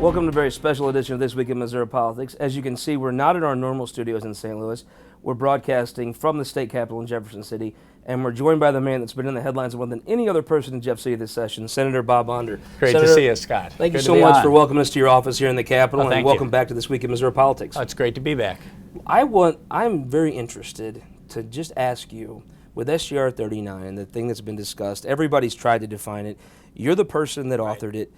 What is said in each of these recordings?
Welcome to a very special edition of This Week in Missouri Politics. As you can see, we're not in our normal studios in St. Louis. We're broadcasting from the state capitol in Jefferson City, and we're joined by the man that's been in the headlines more than any other person in Jeff City this session, Senator Bob Onder. Great Senator, to see you, Scott. Thank you so much for welcoming us to your office here in the Capitol, and welcome you. back to This Week in Missouri Politics. Oh, it's great to be back. I'm very interested to just ask you, with SGR 39, the thing that's been discussed, everybody's tried to define it. You're the person that authored it.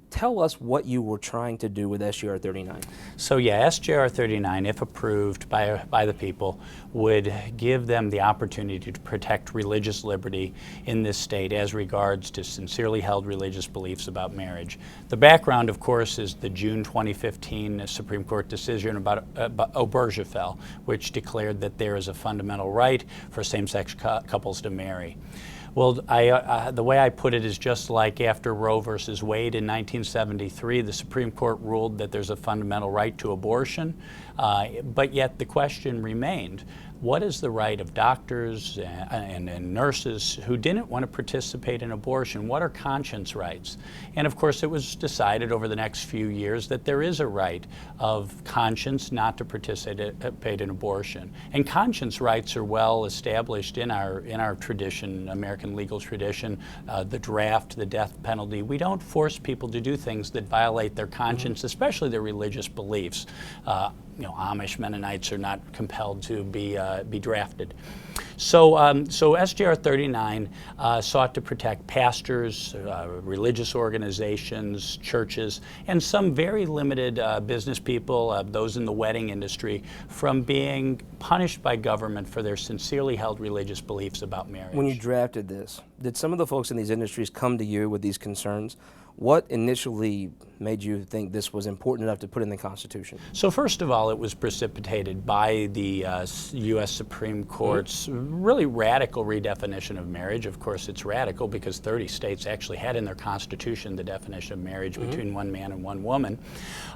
Tell us what you were trying to do with SGR 39. So yeah, SGR 39, if approved by the people, would give them the opportunity to protect religious liberty in this state as regards to sincerely held religious beliefs about marriage. The background, of course, is the June 2015 Supreme Court decision about Obergefell, which declared that there is a fundamental right for same-sex couples to marry. Well, the way I put it is just like after Roe versus Wade in 1973, the Supreme Court ruled that there's a fundamental right to abortion, but yet the question remained, what is the right of doctors and nurses who didn't want to participate in abortion? What are conscience rights? And of course, it was decided over the next few years that there is a right of conscience not to participate in abortion. And conscience rights are well established in our tradition, American legal tradition, the draft, the death penalty. We don't force people to do things that violate their conscience, especially their religious beliefs. Amish Mennonites are not compelled to be drafted. So SGR 39 sought to protect pastors, religious organizations, churches, and some very limited business people, those in the wedding industry, from being punished by government for their sincerely held religious beliefs about marriage. When you drafted this, did some of the folks in these industries come to you with these concerns? What initially made you think this was important enough to put in the Constitution? So first of all, it was precipitated by the U.S. Supreme Court's really radical redefinition of marriage. Of course, it's radical because 30 states actually had in their Constitution the definition of marriage between one man and one woman.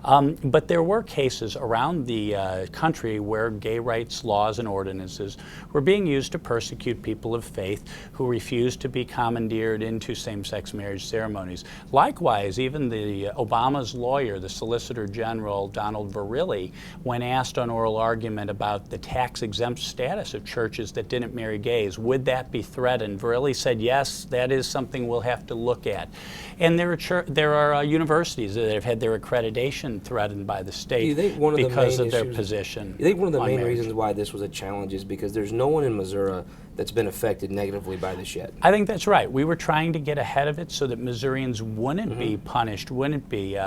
But there were cases around the country where gay rights laws and ordinances were being used to persecute people of faith who refused to be commandeered into same-sex marriage ceremonies. Likewise, even Obama's lawyer, the Solicitor General, Donald Verrilli, when asked on oral argument about the tax-exempt status of churches that didn't marry gays, would that be threatened? Verrilli said, yes, that is something we'll have to look at. And there are universities that have had their accreditation threatened by the state because of their position. You think one of the main reasons why this was a challenge is because there's no one in Missouri that's been affected negatively by this yet? I think that's right. We were trying to get ahead of it so that Missourians wouldn't be punished, wouldn't be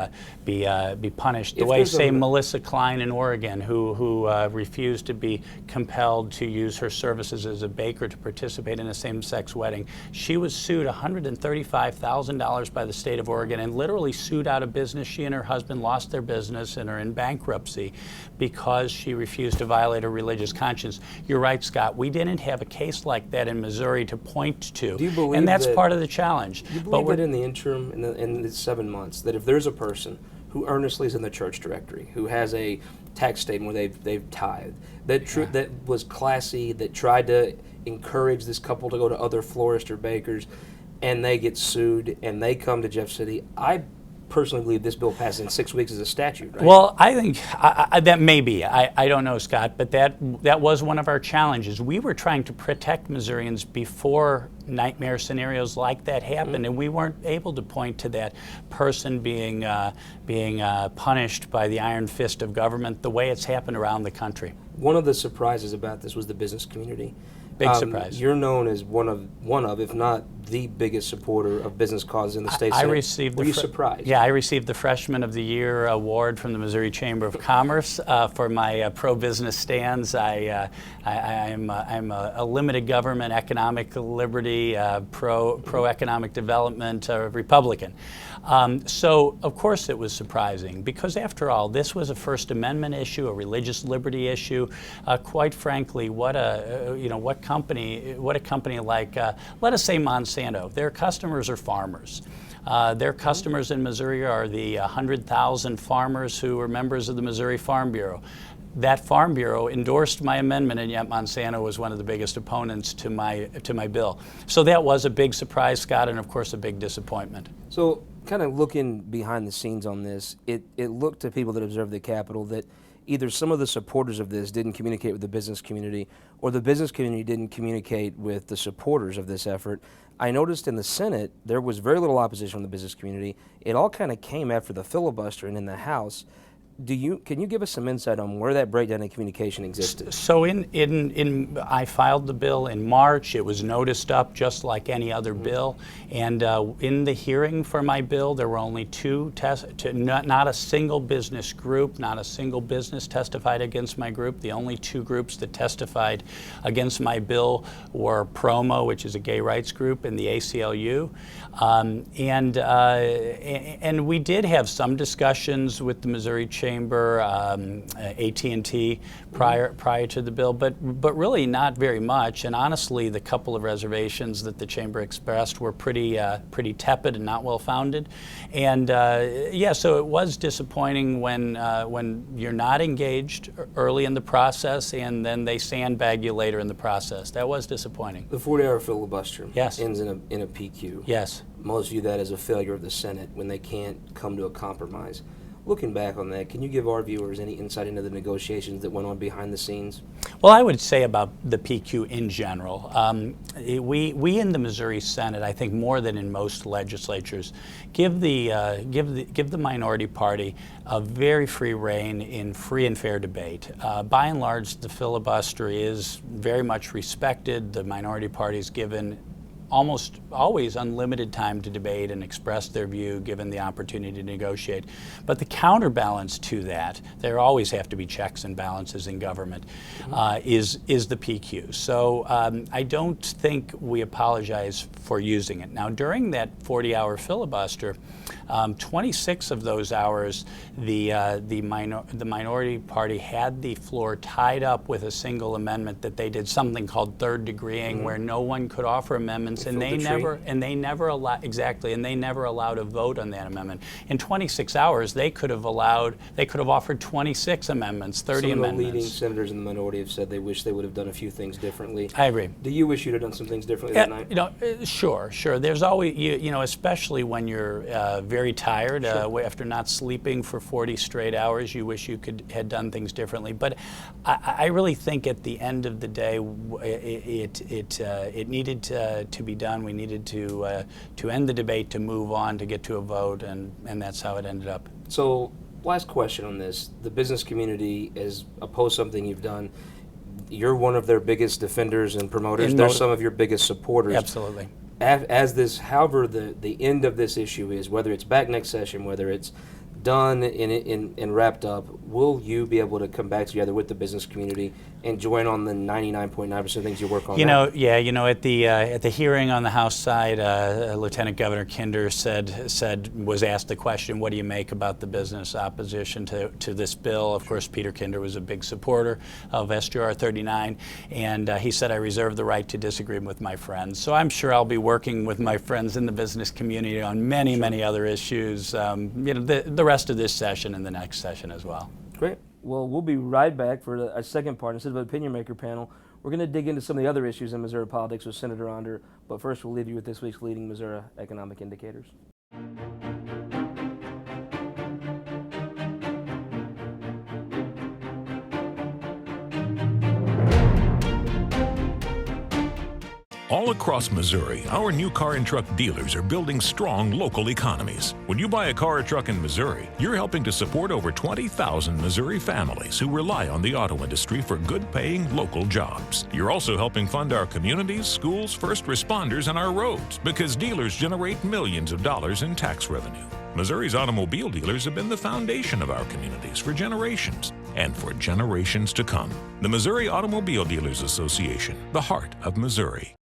punished the way, say, Melissa Klein in Oregon, who refused to be compelled to use her services as a baker to participate in a same-sex wedding. She was sued $135,000 by the state of Oregon and literally sued out of business. She and her husband lost their business and are in bankruptcy because she refused to violate her religious conscience. You're right, Scott. We didn't have a case like that in Missouri to point to, and that's part of the challenge. Do you believe that in the interim, in the 7 months, that if there's a person who earnestly is in the church directory, who has a tax statement where they've tithed, that was classy, that tried to encourage this couple to go to other florists or bakers, and they get sued and they come to Jeff City, I personally believe this bill passes in 6 weeks as a statute, right? Well, I think that may be. I don't know, Scott, but that was one of our challenges. We were trying to protect Missourians before nightmare scenarios like that happened, and we weren't able to point to that person being punished by the iron fist of government the way it's happened around the country. One of the surprises about this was the business community. Big surprise. You're known as one of, if not the biggest supporter of business causes in the state Senate. Were you surprised? Yeah, I received the Freshman of the Year award from the Missouri Chamber of Commerce for my pro-business stands. I'm a limited government, economic liberty, pro-economic development Republican. So, of course, it was surprising because, after all, this was a First Amendment issue, a religious liberty issue. Quite frankly, what a company like, let us say Monsanto. Their customers are farmers. Their customers in Missouri are the 100,000 farmers who are members of the Missouri Farm Bureau. That Farm Bureau endorsed my amendment, and yet Monsanto was one of the biggest opponents to my bill. So that was a big surprise, Scott, and of course a big disappointment. So kind of looking behind the scenes on this, it looked to people that observed the Capitol that either some of the supporters of this didn't communicate with the business community, or the business community didn't communicate with the supporters of this effort. I noticed in the Senate there was very little opposition from the business community. It all kind of came after the filibuster, and in the House. Can you give us some insight on where that breakdown in communication existed? So I filed the bill in March. It was noticed up just like any other bill. And in the hearing for my bill, there were only not a single business group, not a single business testified against my group. The only two groups that testified against my bill were PROMO, which is a gay rights group, and the ACLU. And we did have some discussions with the Missouri Chamber, AT&T prior to the bill, but really not very much. And honestly, the couple of reservations that the Chamber expressed were pretty tepid and not well founded. And so it was disappointing when you're not engaged early in the process and then they sandbag you later in the process. That was disappointing. The 40-hour filibuster Yes. ends in a PQ. Yes. Most view that as a failure of the Senate when they can't come to a compromise. Looking back on that, can you give our viewers any insight into the negotiations that went on behind the scenes? Well, I would say about the PQ in general, we in the Missouri Senate, I think more than in most legislatures, give the minority party a very free rein in free and fair debate. By and large, the filibuster is very much respected. The minority party is given almost always unlimited time to debate and express their view, given the opportunity to negotiate. But the counterbalance to that, there always have to be checks and balances in government, is the PQ. So I don't think we apologize for using it. Now, during that 40-hour filibuster, 26 of those hours, the minority party had the floor tied up with a single amendment that they did something called third degreeing, where no one could offer amendments, and they never allowed a vote on that amendment. In 26 hours, they could have offered 26 amendments, 30 amendments. Some of the amendments. leading senators in the minority have said they wish they would have done a few things differently. I agree. Do you wish you'd have done some things differently that night? Sure. There's always, especially when you're very tired after not sleeping for 40 straight hours, you wish you had done things differently. But I really think at the end of the day, it needed to be done. We needed to end the debate, to move on, to get to a vote, and that's how it ended up. So, last question on this. The business community has opposed something you've done. You're one of their biggest defenders and promoters. They're some of your biggest supporters. Absolutely. However the end of this issue is, whether it's back next session, whether it's done and wrapped up, will you be able to come back together with the business community and join on the 99.9% of things you work on now? At the hearing on the House side, Lieutenant Governor Kinder was asked the question, what do you make about the business opposition to this bill? Of course, Peter Kinder was a big supporter of SJR 39, and he said, I reserve the right to disagree with my friends. So I'm sure I'll be working with my friends in the business community on many other issues, the rest of this session and the next session as well. Great. Well, we'll be right back for a second part. Instead of an opinion maker panel, we're going to dig into some of the other issues in Missouri politics with Senator Onder. But first, we'll leave you with this week's leading Missouri economic indicators. All across Missouri, our new car and truck dealers are building strong local economies. When you buy a car or truck in Missouri, you're helping to support over 20,000 Missouri families who rely on the auto industry for good-paying local jobs. You're also helping fund our communities, schools, first responders, and our roads, because dealers generate millions of dollars in tax revenue. Missouri's automobile dealers have been the foundation of our communities for generations and for generations to come. The Missouri Automobile Dealers Association, the heart of Missouri.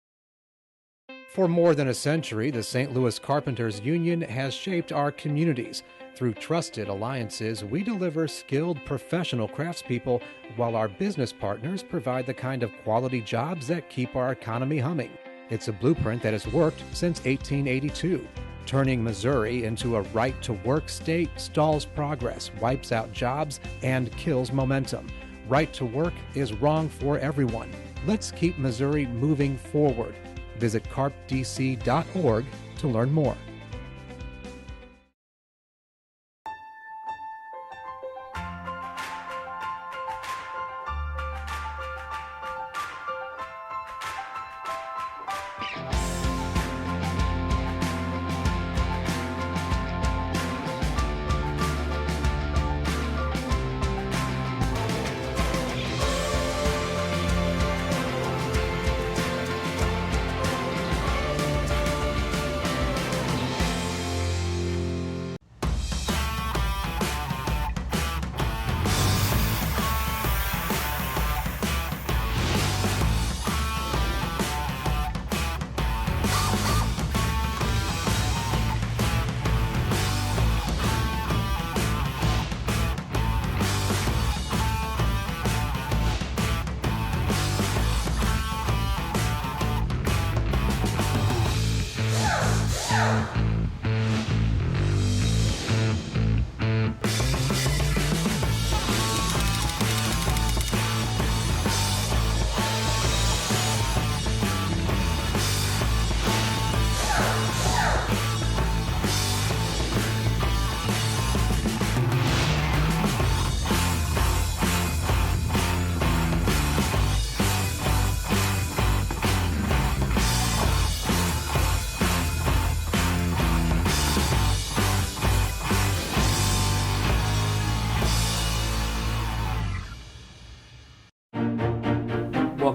For more than a century, the St. Louis Carpenters Union has shaped our communities. Through trusted alliances, we deliver skilled professional craftspeople, while our business partners provide the kind of quality jobs that keep our economy humming. It's a blueprint that has worked since 1882. Turning Missouri into a right-to-work state stalls progress, wipes out jobs, and kills momentum. Right to work is wrong for everyone. Let's keep Missouri moving forward. Visit carpdc.org to learn more.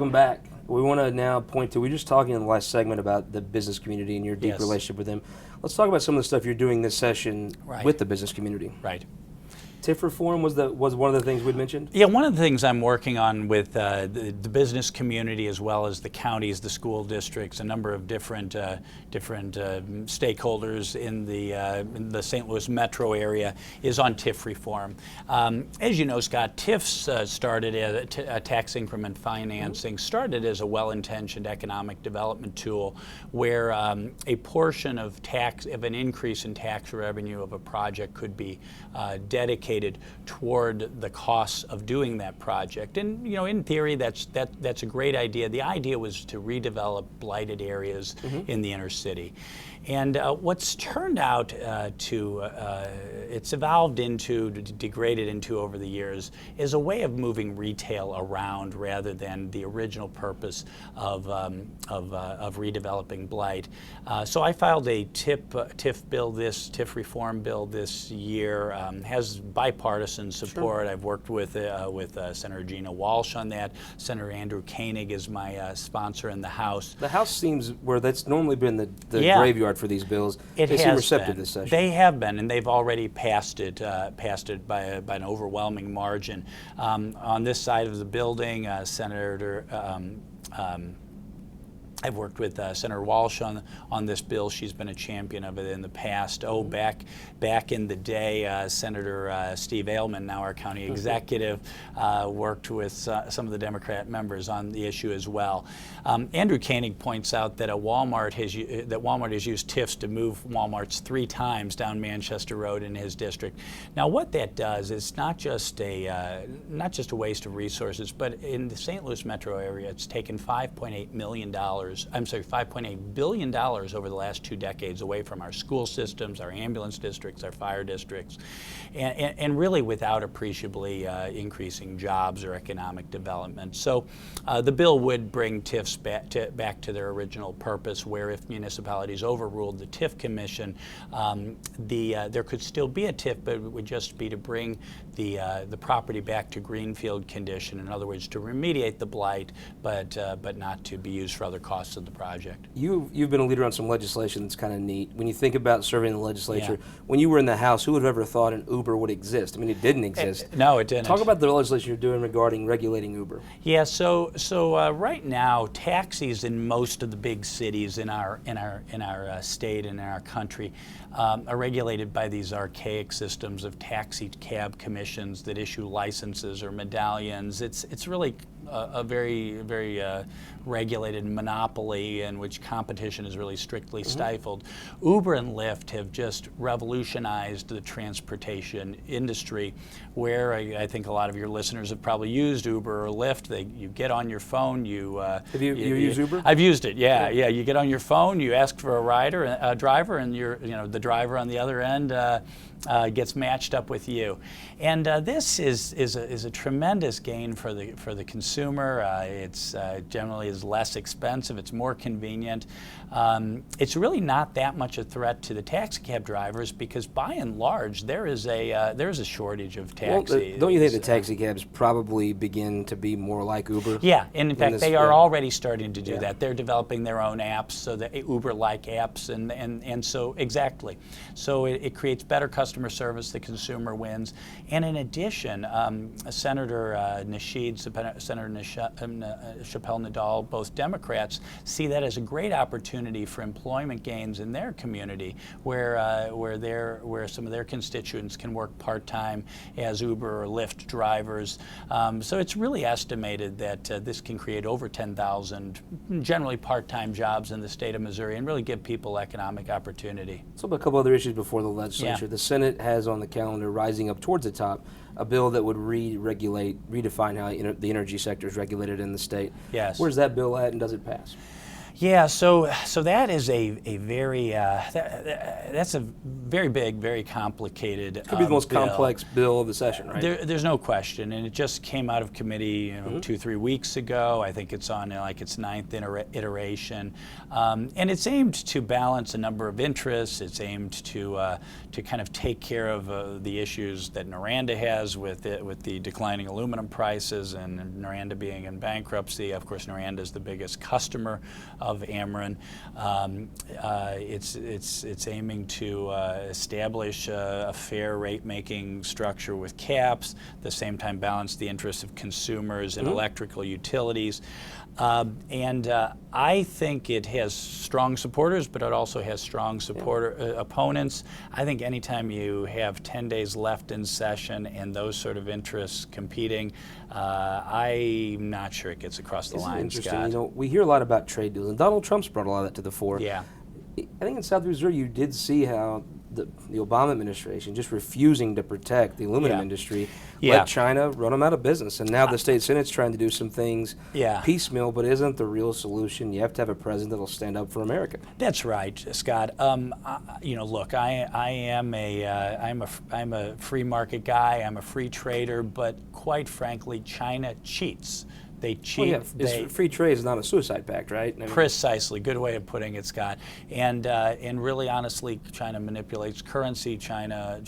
welcome back. We want to now point to, we were just talking in the last segment about the business community and your deep Yes. relationship with them. Let's talk about some of the stuff you're doing this session Right. with the business community. Right. TIF reform was one of the things we'd mentioned? Yeah, one of the things I'm working on with the business community, as well as the counties, the school districts, a number of different stakeholders in the St. Louis metro area, is on TIF reform. As you know, Scott, TIFs started as tax increment financing, started as a well-intentioned economic development tool, where a portion of an increase in tax revenue of a project could be dedicated toward the costs of doing that project. And in theory, that's a great idea. The idea was to redevelop blighted areas in the inner city. And what's turned out it's evolved into, degraded into over the years, is a way of moving retail around rather than the original purpose of redeveloping blight. So I filed a TIF reform bill this year. Has bipartisan support. Sure. I've worked with Senator Gina Walsh on that. Senator Andrew Koenig is my sponsor in the House. The House seems where that's normally been the graveyard for these bills. They seem receptive this session. They have been, and they've already passed it by an overwhelming margin. On this side of the building, I've worked with Senator Walsh on this bill. She's been a champion of it in the past. Back in the day, Senator Steve Ailman, now our county executive, worked with some of the Democrat members on the issue as well. Andrew Koenig points out that Walmart has used TIFs to move Walmarts 3 times down Manchester Road in his district. Now, what that does is not just a waste of resources, but in the St. Louis metro area, it's taken $5.8 billion over the last 2 decades away from our school systems, our ambulance districts, our fire districts, and really without appreciably increasing jobs or economic development. So the bill would bring TIFs back to their original purpose, where if municipalities overruled the TIF commission, there could still be a TIF, but it would just be to bring the property back to greenfield condition. In other words, to remediate the blight, but not to be used for other costs of the project. You've been a leader on some legislation that's kind of neat. When you think about serving in the legislature, when you were in the House, who would have ever thought an Uber would exist? I mean, it didn't exist. No, it didn't. Talk about the legislation you're doing regarding regulating Uber. Yeah, so right now, taxis in most of the big cities in our state and in our country are regulated by these archaic systems of taxi cab commissions that issue licenses or medallions. It's really a very, very regulated monopoly in which competition is really strictly stifled. Uber and Lyft have just revolutionized the transportation industry, where I think a lot of your listeners have probably used Uber or Lyft. You get on your phone, Have you used Uber? I've used it, yeah. You get on your phone, you ask for a driver, and the driver on the other end gets matched up with you. And this is a tremendous gain for the consumer. It's generally is less expensive. It's more convenient. It's really not that much a threat to the taxi cab drivers, because by and large there is a shortage of taxis. Well, don't you think the taxi cabs probably begin to be more like Uber? Yeah, and in fact they are already starting to do that. They're developing their own apps, so the Uber-like apps, and so exactly. So it creates better customer service. The consumer wins, and in addition, Senator Nasheed, Senator Chappelle Nadal, both Democrats, see that as a great opportunity for employment gains in their community, where some of their constituents can work part-time as Uber or Lyft drivers. So it's really estimated that this can create over 10,000 generally part-time jobs in the state of Missouri and really give people economic opportunity. So a couple other issues before the legislature. The Senate has on the calendar, rising up towards the top, a bill that would redefine how the energy sector is regulated in the state. Yes. Where's that bill at, and does it pass? Yeah, so that is a very that's a very big, very complicated. Could be the most bill. complex bill of the session, right? There's no question, and it just came out of committee 2-3 weeks ago. I think it's on like its 9th iteration, and it's aimed to balance a number of interests. It's aimed to kind of take care of the issues that Noranda has with the declining aluminum prices and Noranda being in bankruptcy. Of course, Noranda is the biggest customer of Ameren. It's aiming to establish a fair rate-making structure with caps, at the same time balance the interests of consumers and electrical utilities. And I think it has strong supporters, but it also has strong opponents. I think anytime you have 10 days left in session and those sort of interests competing, I'm not sure it gets across the line, Interesting. Scott. You know, we hear a lot about trade deals, and Donald Trump's brought a lot of that to the fore. Yeah. I think in South Missouri you did see how the Obama administration just refusing to protect the aluminum industry let China run them out of business. And now the state Senate's trying to do some things piecemeal, but isn't the real solution. You have to have a president that'll stand up for America. That's right, Scott. You know, look, I'm a free market guy. I'm a free trader, but quite frankly, China cheats. They cheat. Free trade is not a suicide pact, right? I mean, precisely. Good way of putting it, Scott. And really, honestly, China manipulates currency. China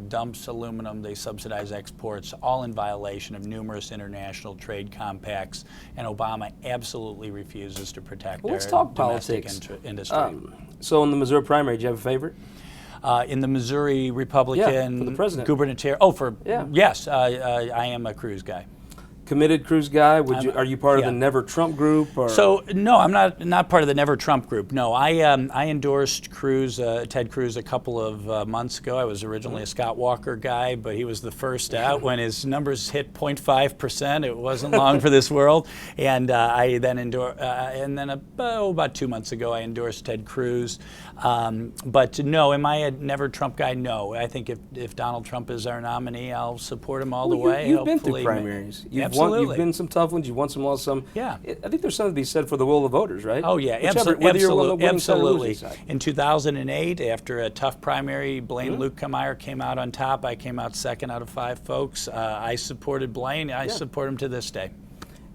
dumps aluminum. They subsidize exports, all in violation of numerous international trade compacts. And Obama absolutely refuses to protect let's our talk domestic politics. Industry. So in the Missouri primary, do you have a favorite? In the Missouri Republican for the president. gubernatorial. Yes, I am a Cruz guy. Committed Cruz guy? Are you part of the Never Trump group? Or? So no, I'm not part of the Never Trump group. No, I endorsed Ted Cruz a couple of months ago. I was originally a Scott Walker guy, but he was the first out when his numbers hit 0.5%. It wasn't long for this world, and I then about 2 months ago I endorsed Ted Cruz. But no, am I a Never Trump guy? No, I think if Donald Trump is our nominee, I'll support him all the way. You've been through primaries. You've been some tough ones. You've won some, lost some. Yeah. I think there's something to be said for the will of the voters, right? Oh yeah, absolutely. In 2008, after a tough primary, Blaine Luetkemeyer came out on top. I came out second out of 5 folks. I supported Blaine. I support him to this day.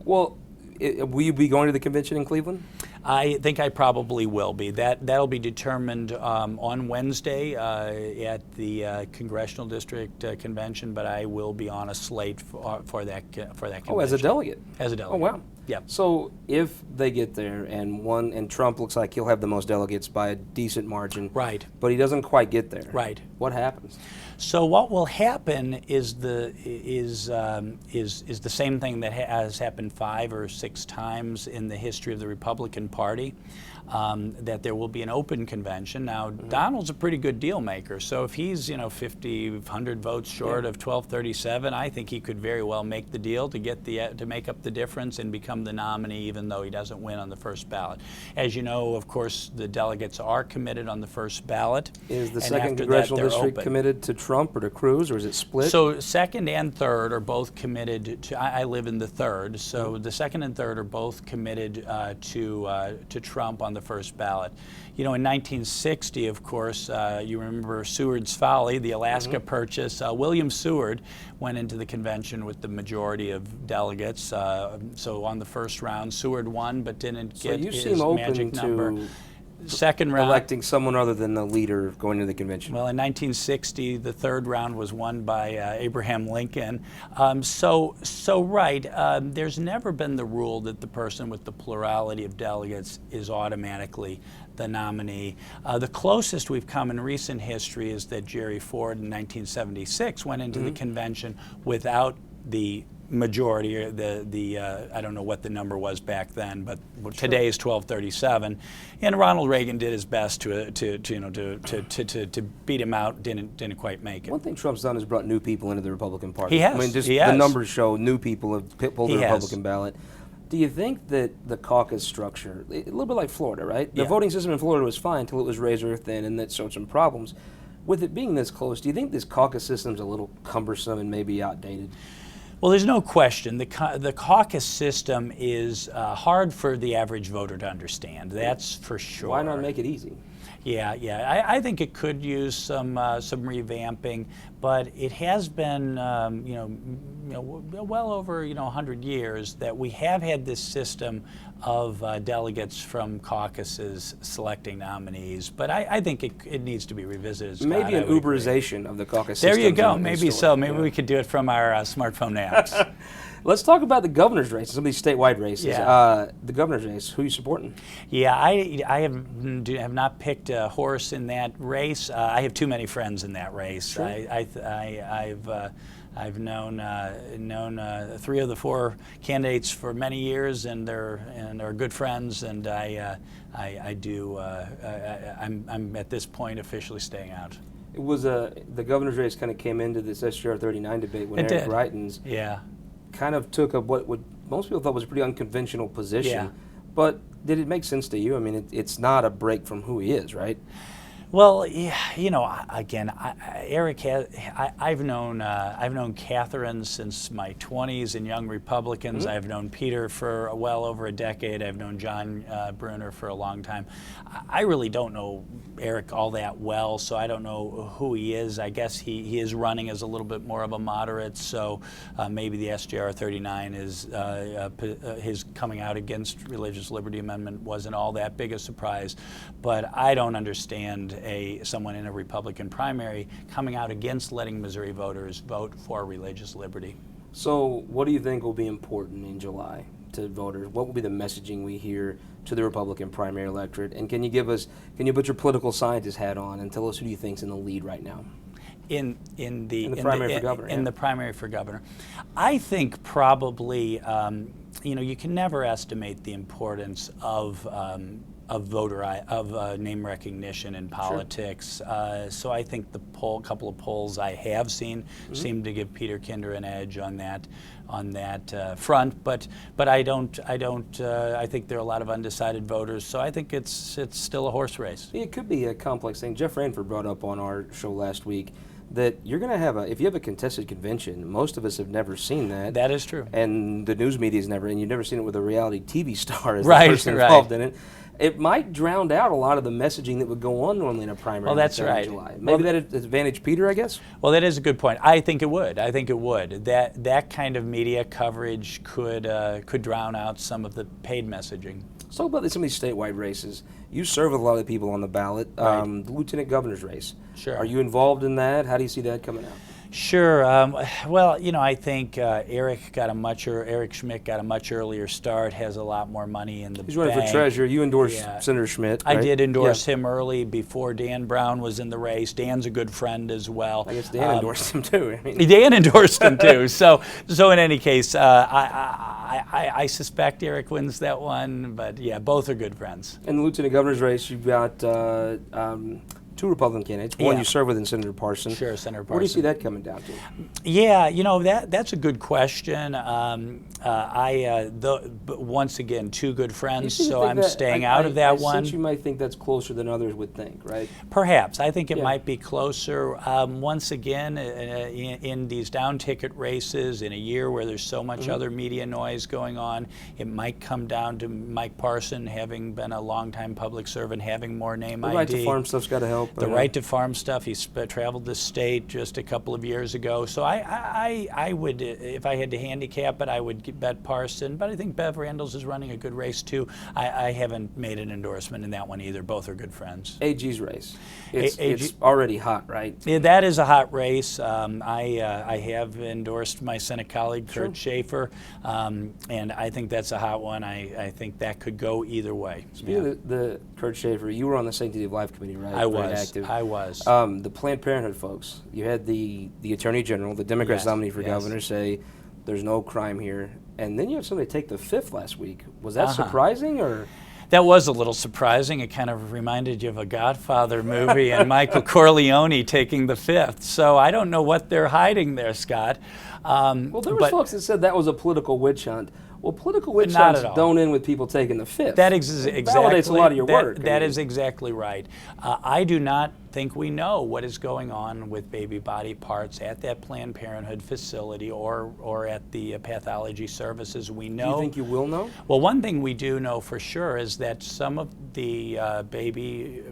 Well, will you be going to the convention in Cleveland? I think I probably will be. That'll be determined on Wednesday at the Congressional District Convention, but I will be on a slate for that convention. Oh, as a delegate? As a delegate. Oh, wow. Yeah. So if they get there and Trump looks like he'll have the most delegates by a decent margin, right? But he doesn't quite get there, right? What happens? So what will happen is the same thing that has happened 5 or 6 times in the history of the Republican Party. That there will be an open convention. Now, Donald's a pretty good deal maker, so if he's 50, 100 votes short of 1237, I think he could very well make the deal to make up the difference and become the nominee, even though he doesn't win on the first ballot. As you know, of course, the delegates are committed on the first ballot. Is the second congressional district committed to Trump or to Cruz, or is it split? So second and third are both committed to. I live in the third, so the second and third are both committed to Trump on the first ballot. You know, in 1960, of course, you remember Seward's Folly, the Alaska Purchase. William Seward went into the convention with the majority of delegates. So on the first round, Seward won, but didn't get his magic number. Second round, electing someone other than the leader going to the convention. Well, in 1960, the third round was won by Abraham Lincoln. There's never been the rule that the person with the plurality of delegates is automatically the nominee. The closest we've come in recent history is that Jerry Ford in 1976 went into the convention without the majority, or I don't know what the number was back then, but today is 1237, and Ronald Reagan did his best to beat him out. Didn't quite make it. One thing Trump's done is brought new people into the Republican Party. He has. I mean, just the numbers show new people have pulled the Republican ballot. Do you think that the caucus structure, a little bit like Florida, right? The voting system in Florida was fine until it was razor thin, and that showed some problems. With it being this close, do you think this caucus system's a little cumbersome and maybe outdated? Well, there's no question. The caucus system is hard for the average voter to understand. That's for sure. Why not make it easy? Yeah. I think it could use some revamping, but it has been, well over 100 years that we have had this system of delegates from caucuses selecting nominees. But I think it needs to be revisited. Scott, Maybe an I would agree. Uberization of the caucus There system. you go. Maybe so. Maybe we could do it from our smartphone apps. Let's talk about the governor's race, some of these statewide races. Yeah. The governor's race, who are you supporting? Yeah, I have not picked a horse in that race. I have too many friends in that race. Sure. I've known 3 of the 4 candidates for many years, and are good friends. And I'm at this point officially staying out. It was the governor's race kind of came into this SGR 39 debate when It Eric did. Greitens Yeah. kind of took up what most people thought was a pretty unconventional position. Yeah. But did it make sense to you? I mean, it's not a break from who he is, right? Well, again, Eric has. I've known Catherine since my 20s in Young Republicans. Mm-hmm. I've known Peter for well over a decade. I've known John Brunner for a long time. I really don't know Eric all that well, so I don't know who he is. I guess he is running as a little bit more of a moderate, so maybe the SGR 39 is his coming out against religious liberty amendment wasn't all that big a surprise. But I don't understand someone in a Republican primary coming out against letting Missouri voters vote for religious liberty. So what do you think will be important in July to voters? What will be the messaging we hear to the Republican primary electorate? And can you put your political scientist hat on and tell us who do you think's in the lead right now? In the primary for governor, in yeah. the primary for governor, I think probably you can never estimate the importance of name recognition in politics. So I think the couple of polls I have seen seem to give Peter Kinder an edge on that front. But I don't. I think there are a lot of undecided voters. So I think it's still a horse race. It could be a complex thing. Jeff Ranford brought up on our show last week that you're going to have if you have a contested convention, most of us have never seen that. That is true. And the news media's never, and you've never seen it with a reality TV star as Right, the person involved in it. It might drown out a lot of the messaging that would go on normally in a primary. Well, that's in right. July. Maybe that advantage Peter, I guess. Well, that is a good point. I think it would. That kind of media coverage could drown out some of the paid messaging. Let's talk about some of these statewide races. You serve with a lot of the people on the ballot. Right. The lieutenant governor's race. Sure. Are you involved in that? How do you see that coming out? Sure. Well, I think Eric Schmidt got a much earlier start, has a lot more money in the bank. He's running for treasurer. You endorsed Yeah. Senator Schmidt, I right? did endorse him early before Dan Brown was in the race. Dan's a good friend as well. I guess Dan endorsed him too. Dan endorsed him too. So in any case, I suspect Eric wins that one. But yeah, both are good friends. In the lieutenant governor's race, you've got 2 Republican candidates. One Yeah. you serve with in Senator Parson. Sure, Senator Parson. Where do you see that coming down to? Yeah, that's a good question. But once again, 2 good friends, so I'm staying out of that I one. sense you might think that's closer than others would think, right? Perhaps. I think it Yeah. might be closer. Once again, in these down ticket races, in a year where there's so much other media noise going on, it might come down to Mike Parson having been a longtime public servant, having more name The ID. right to farm stuff's got to help. The right to farm stuff. He's traveled the state just a couple of years ago. So I would, if I had to handicap it, I would bet Parson. But I think Bev Randles is running a good race too. I haven't made an endorsement in that one either. Both are good friends. AG's race. It's AG already hot, right? Yeah, that is a hot race. I have endorsed my Senate colleague Kurt Schaefer, and I think that's a hot one. I think that could go either way. Speaking of the Kurt Schaefer, you were on the Sanctity of Life Committee, right? I Very was. active. I was. The Planned Parenthood folks, you had the Attorney General, the Democrats Yes, nominee for yes. governor, say there's no crime here. And then you had somebody take the 5th last week. Was that Uh-huh. surprising, or? That was a little surprising. It kind of reminded you of a Godfather movie and Michael Corleone taking the 5th. So I don't know what they're hiding there, Scott. Well, there were folks that said that was a political witch hunt. Well, political witch Not hunts at all. don't end with people taking the fifth. That It exactly validates a lot of your work. That is exactly right. I do not think we know what is going on with baby body parts at that Planned Parenthood facility or at the pathology services. We Do know. you think you will know? Well, one thing we do know for sure is that some of the baby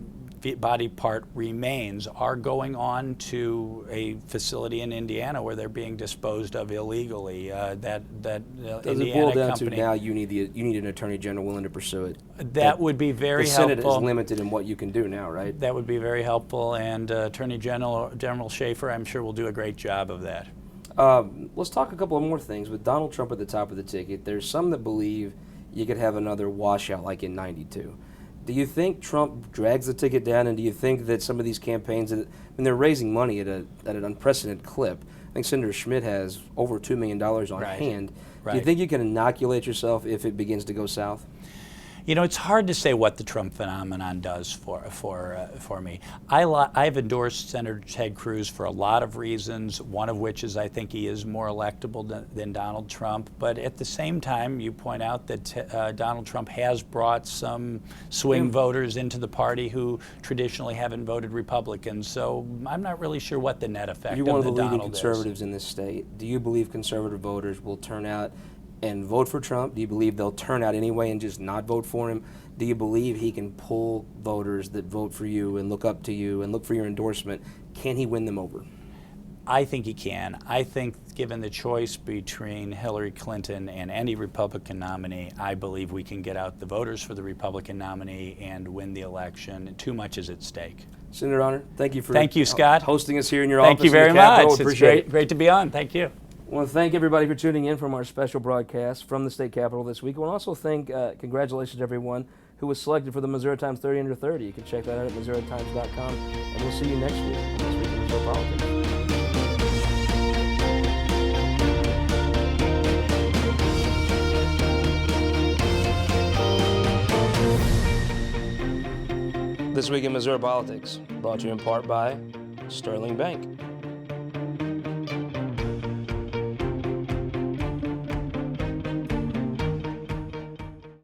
body part remains are going on to a facility in Indiana where they're being disposed of illegally. Does Indiana it boil down company. to now you need an attorney general willing to pursue it? That would be very the Senate helpful. is limited in what you can do now, right? That would be very helpful, and Attorney General Schaefer, I'm sure, will do a great job of that. Let's talk a couple of more things. With Donald Trump at the top of the ticket, there's some that believe you could have another washout like in '92. Do you think Trump drags the ticket down, and do you think that some of these campaigns, they're raising money at an unprecedented clip? I think Senator Schmidt has over $2 million on Right. hand. Do Right. you think you can inoculate yourself if it begins to go south? You know, it's hard to say what the Trump phenomenon does for me. I've endorsed Senator Ted Cruz for a lot of reasons, one of which is I think he is more electable than Donald Trump. But at the same time, you point out that Donald Trump has brought some swing voters into the party who traditionally haven't voted Republican. So I'm not really sure what the net effect You're of one of the the leading Donald is. conservatives in this state. Do you believe conservative voters will turn out and vote for Trump? Do you believe they'll turn out anyway and just not vote for him? Do you believe he can pull voters that vote for you and look up to you and look for your endorsement? Can he win them over? I think he can. I think given the choice between Hillary Clinton and any Republican nominee, I believe we can get out the voters for the Republican nominee and win the election. Too much is at stake. Senator Honor, thank you for Thank you, Scott. hosting us here in your Thank office you very in the Capitol. much. It's Appreciate it. great to be on. Thank you. I want to thank everybody for tuning in from our special broadcast from the state capitol this week. I want to also thank, congratulations to everyone who was selected for the Missouri Times 30 Under 30. You can check that out at MissouriTimes.com, and we'll see you next week on This Week in Missouri Politics. This Week in Missouri Politics, brought to you in part by Sterling Bank.